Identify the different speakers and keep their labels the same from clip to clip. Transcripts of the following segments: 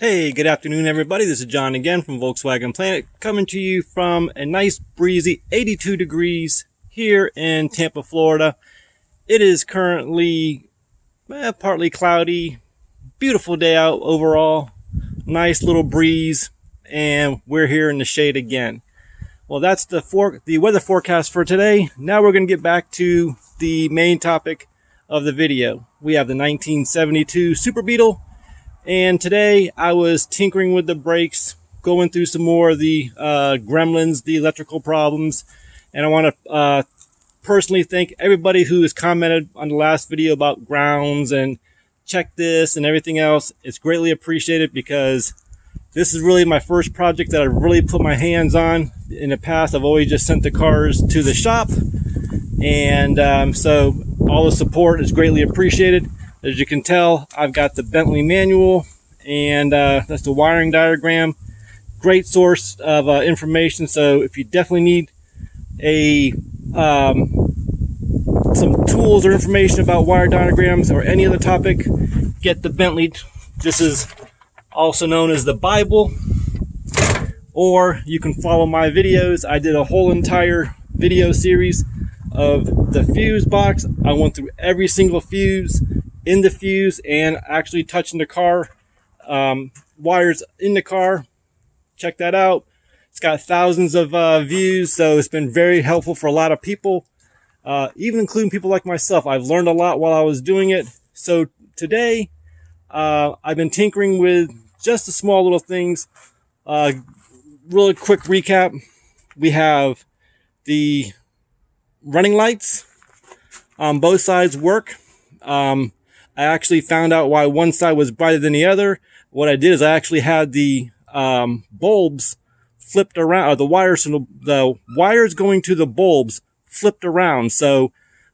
Speaker 1: Hey, good afternoon, everybody. This is John again from Volkswagen Planet, coming to you from a nice breezy 82 degrees here in Tampa, Florida. It is currently partly cloudy, beautiful day out overall, nice little breeze, and we're here in the shade again. Well, that's the weather forecast for today. Now we're going to get back to the main topic of the video. We have the 1972 Super Beetle. And today I was tinkering with the brakes, going through some more of the gremlins, the electrical problems. And I want to personally thank everybody who has commented on the last video about grounds and check this and everything else. It's greatly appreciated because this is really my first project that I really put my hands on. In the past, I've always just sent the cars to the shop. And so all the support is greatly appreciated. As you can tell, I've got the Bentley manual, and that's the wiring diagram. Great source of information. So if you definitely need some tools or information about wire diagrams or any other topic, get the Bentley. This is also known as the Bible. Or you can follow my videos. I did a whole entire video series of the fuse box. I went through every single fuse in the fuse and actually touching the car wires in the car. Check that out. It's got thousands of views, so it's been very helpful for a lot of people, even including people like myself. I've learned a lot while I was doing it. So today I've been tinkering with just the small little things. Really quick recap. We have the running lights on both sides work. I actually found out why one side was brighter than the other. What I did is I actually had the bulbs flipped around, or the wires going to the bulbs flipped around. So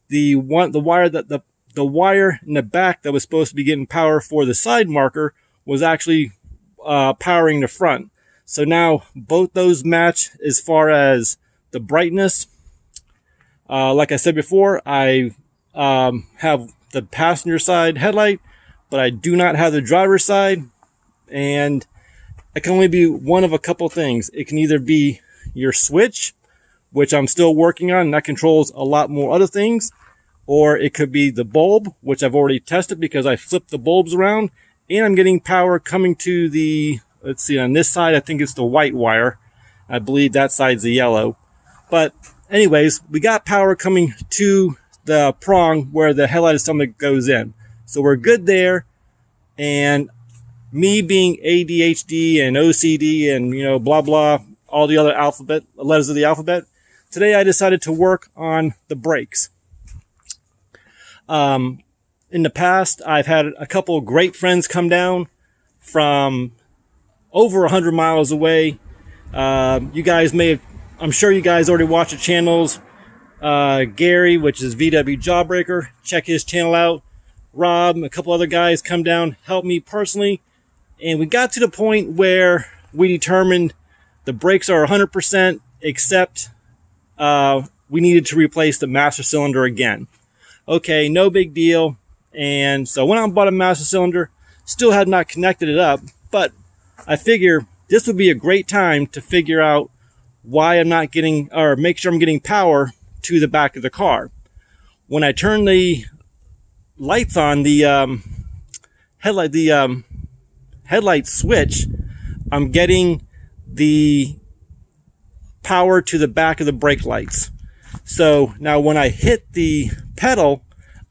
Speaker 1: the wire in the back that was supposed to be getting power for the side marker was actually powering the front. So now both those match as far as the brightness. Like I said before, I have the passenger side headlight, but I do not have the driver's side, and it can only be one of a couple things. It can either be your switch, which I'm still working on, and that controls a lot more other things, or it could be the bulb, which I've already tested because I flipped the bulbs around, and I'm getting power coming to the, let's see, on this side, I think it's the white wire. I believe that side's the yellow. But anyways, we got power coming to the prong where the headlight assembly goes in. So we're good there. And me being ADHD and OCD and, blah, blah, all the other letters of the alphabet, today I decided to work on the brakes. In the past, I've had a couple of great friends come down from over 100 miles away. You guys I'm sure you guys already watch the channels. Gary, which is VW Jawbreaker, check his channel out. Rob, a couple other guys come down, help me personally. And we got to the point where we determined the brakes are 100%, except we needed to replace the master cylinder again. Okay, no big deal. And so I went out and bought a master cylinder. Still had not connected it up, but I figure this would be a great time to figure out why I'm not getting, or make sure I'm getting power to the back of the car. When I turn the lights on, the headlight switch, I'm getting the power to the back of the brake lights. So now when I hit the pedal,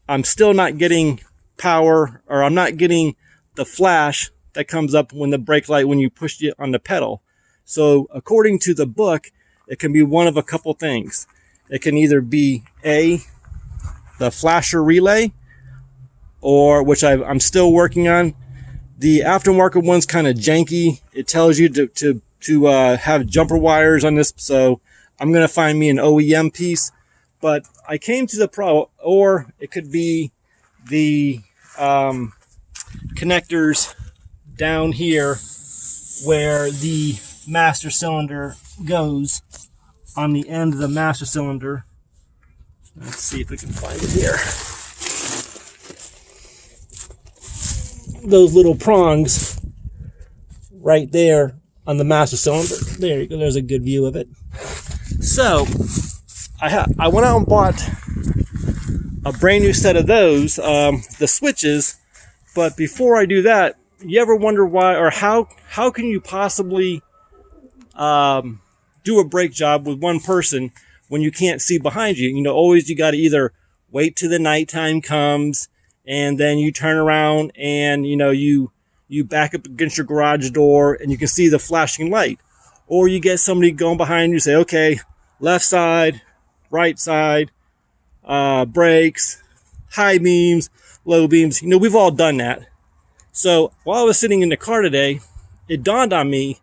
Speaker 1: I'm still not getting power, or I'm not getting the flash that comes up when you push it on the pedal. So according to the book, it can be one of a couple things. It can either be the flasher relay, or which I'm still working on. The aftermarket one's kind of janky. It tells you to have jumper wires on this, so I'm gonna find me an OEM piece. But I came to the or it could be the connectors down here where the master cylinder goes, on the end of the master cylinder. Let's see if we can find it here. Those little prongs right there on the master cylinder. There you go. There's a good view of it. So I went out and bought a brand new set of those, the switches. But before I do that, you ever wonder why or how can you possibly do a brake job with one person when you can't see behind you? You know, always you got to either wait till the nighttime comes and then you turn around and, you know, you back up against your garage door and you can see the flashing light. Or you get somebody going behind you, say, okay, left side, right side, brakes, high beams, low beams. You know, we've all done that. So while I was sitting in the car today, it dawned on me,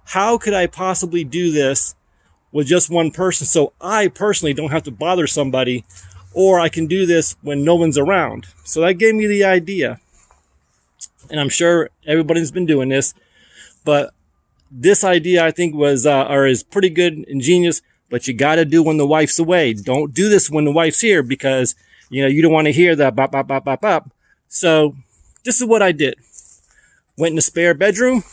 Speaker 1: how could I possibly do this with just one person so I personally don't have to bother somebody, or I can do this when no one's around? So that gave me the idea. And I'm sure everybody's been doing this, but this idea I think was or is pretty good and genius, but you got to do when the wife's away. Don't do this when the wife's here because, you know, you don't want to hear that bop, bop, bop, bop, bop. So this is what I did. Went in the spare bedroom,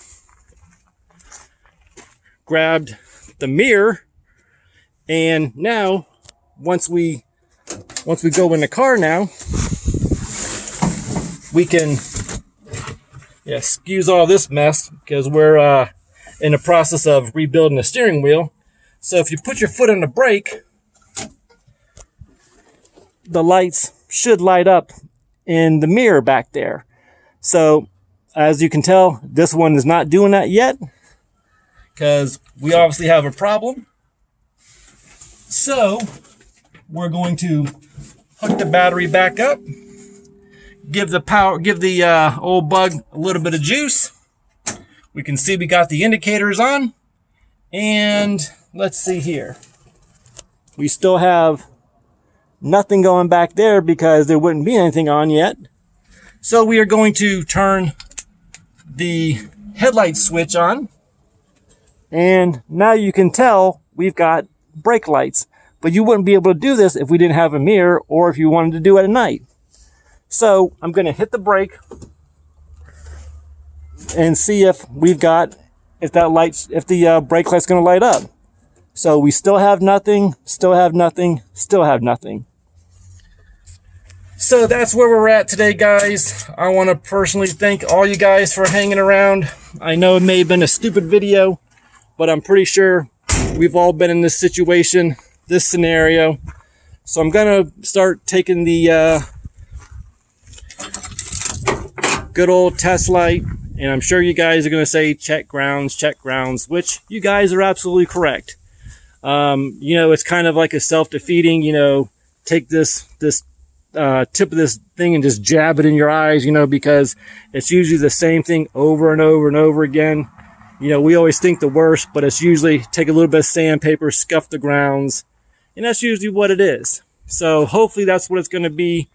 Speaker 1: grabbed the mirror, and now once we go in the car now, we can excuse all this mess because we're in the process of rebuilding the steering wheel. So if you put your foot on the brake, the lights should light up in the mirror back there. So as you can tell, this one is not doing that yet because we obviously have a problem. So we're going to hook the battery back up, give the old bug a little bit of juice. We can see we got the indicators on, and let's see here. We still have nothing going back there because there wouldn't be anything on yet. So we are going to turn the headlight switch on, and now you can tell we've got brake lights. But you wouldn't be able to do this if we didn't have a mirror or if you wanted to do it at night. So I'm going to hit the brake and see if we've got, if the brake light's going to light up. So we still have nothing, still have nothing, still have nothing. So that's where we're at today, guys. I want to personally thank all you guys for hanging around. I know it may have been a stupid video, but I'm pretty sure we've all been in this situation, this scenario. So I'm gonna start taking the good old test light, and I'm sure you guys are gonna say check grounds, which you guys are absolutely correct. You know, it's kind of like a self-defeating, you know, take this tip of this thing and just jab it in your eyes, you know, because it's usually the same thing over and over and over again. You know, we always think the worst, but it's usually take a little bit of sandpaper, scuff the grounds, and that's usually what it is. So hopefully that's what it's going to be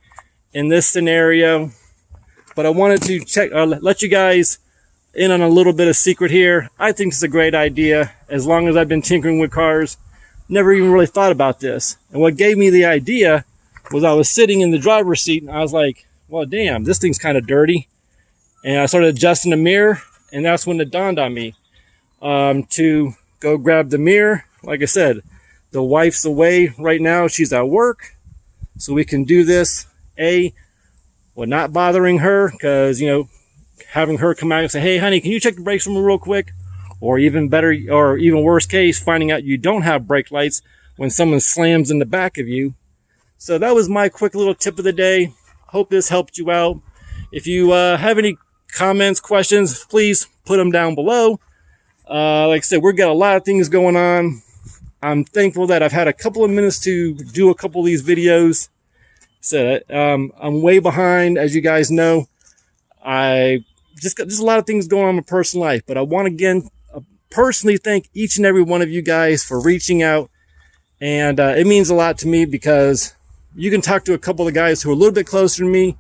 Speaker 1: in this scenario. But I wanted to let you guys in on a little bit of secret here. I think it's a great idea. As long as I've been tinkering with cars, never even really thought about this. And what gave me the idea was I was sitting in the driver's seat and I was like, well, damn, this thing's kind of dirty. And I started adjusting the mirror, and that's when it dawned on me to go grab the mirror. Like I said, the wife's away right now. She's at work. So we can do this, well, not bothering her, because, you know, having her come out and say, hey, honey, can you check the brakes for me real quick? Or even better, or even worse case, finding out you don't have brake lights when someone slams in the back of you. So that was my quick little tip of the day. Hope this helped you out. If you have any comments, questions, please put them down below. Like I said, we've got a lot of things going on. I'm thankful that I've had a couple of minutes to do a couple of these videos. So I'm way behind, as you guys know. I just got a lot of things going on in my personal life, but I want to again personally thank each and every one of you guys for reaching out, and it means a lot to me because you can talk to a couple of guys who are a little bit closer to me,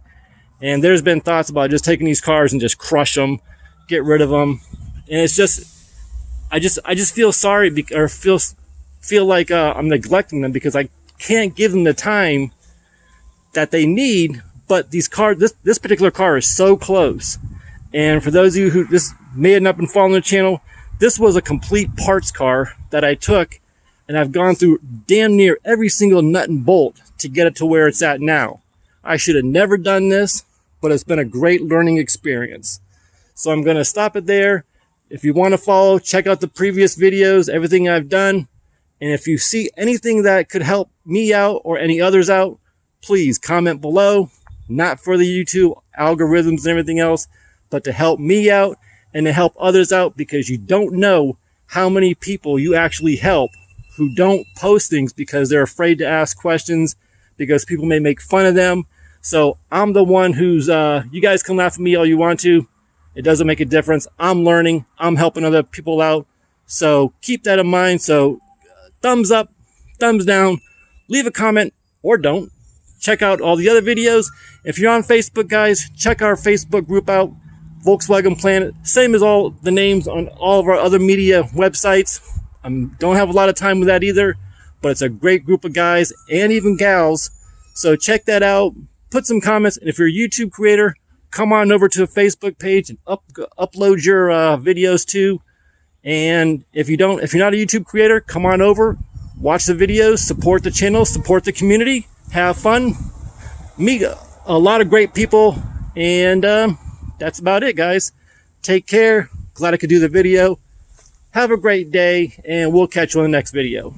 Speaker 1: and there's been thoughts about just taking these cars and just crush them, get rid of them, and it's just I just feel sorry or feel like I'm neglecting them because I can't give them the time that they need. But these cars, this particular car is so close, And for those of you who just may have not been following the channel, this was a complete parts car that I took, and I've gone through damn near every single nut and bolt to get it to where it's at now. I should have never done this, but it's been a great learning experience. So I'm going to stop it there. If you want to follow, check out the previous videos, everything I've done. And if you see anything that could help me out or any others out, please comment below. Not for the YouTube algorithms and everything else, but to help me out and to help others out, because you don't know how many people you actually help who don't post things because they're afraid to ask questions, because people may make fun of them. So I'm the one who's, you guys can laugh at me all you want to. It doesn't make a difference. I'm learning. I'm helping other people out. So keep that in mind. So thumbs up, thumbs down, leave a comment or don't. Check out all the other videos. If you're on Facebook, guys, check our Facebook group out, Volkswagen Planet. Same as all the names on all of our other media websites. I don't have a lot of time with that either, but it's a great group of guys and even gals. So check that out. Put some comments. And if you're a YouTube creator, come on over to a Facebook page and upload your videos too. And if you're not a YouTube creator, come on over, watch the videos, support the channel, support the community, have fun, meet a lot of great people, and that's about it, guys. Take care. Glad I could do the video. Have a great day, and we'll catch you on the next video.